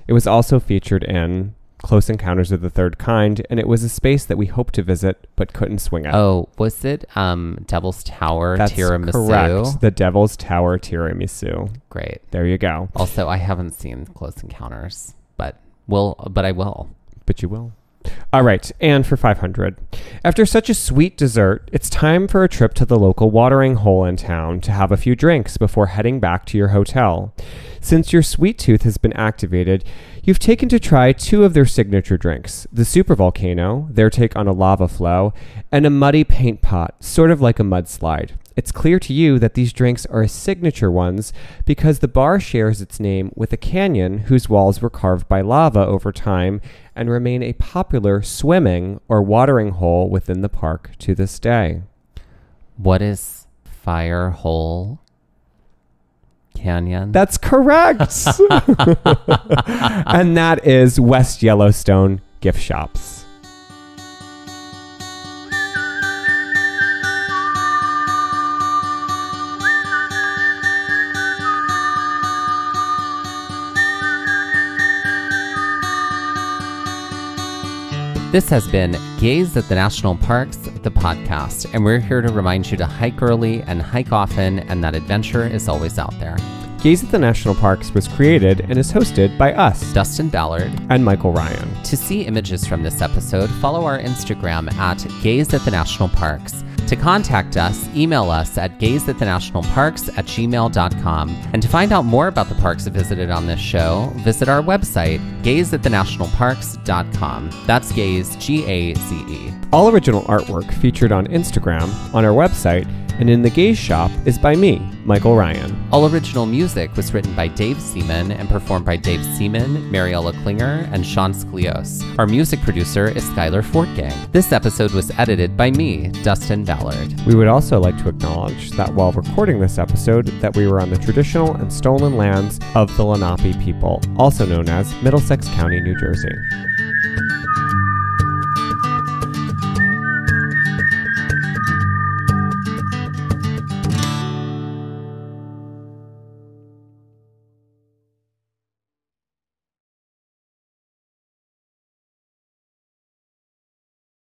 It was also featured in Close Encounters of the Third Kind, and it was a space that we hoped to visit but couldn't swing at. Oh, was it Devil's Tower That's tiramisu? Correct. The Devil's Tower tiramisu. Great. There you go. Also, I haven't seen Close Encounters, but I will. But you will. All right, and for 500. After such a sweet dessert, it's time for a trip to the local watering hole in town to have a few drinks before heading back to your hotel. Since your sweet tooth has been activated, you've taken to try 2 of their signature drinks, the Super Volcano, their take on a lava flow, and a muddy paint pot, sort of like a mudslide. It's clear to you that these drinks are signature ones because the bar shares its name with a canyon whose walls were carved by lava over time and remain a popular swimming or watering hole within the park to this day. What is Fire Hole Canyon? That's correct. And that is West Yellowstone Gift Shops. This has been Gaze at the National Parks, the podcast, and we're here to remind you to hike early and hike often, and that adventure is always out there. Gaze at the National Parks was created and is hosted by us, Dustin Ballard and Michael Ryan. To see images from this episode, follow our Instagram at Gaze at the National Parks. To contact us, email us at gazeatthenationalparks@gmail.com. And to find out more about the parks visited on this show, visit our website, gazeatthenationalparks.com. That's Gaze, G-A-Z-E. All original artwork featured on Instagram, on our website, and in the Gaze Shop is by me, Michael Ryan. All original music was written by Dave Seaman and performed by Dave Seaman, Mariella Klinger, and Sean Sklios. Our music producer is Skyler Fortgang. This episode was edited by me, Dustin Ballard. We would also like to acknowledge that while recording this episode, that we were on the traditional and stolen lands of the Lenape people, also known as Middlesex County, New Jersey.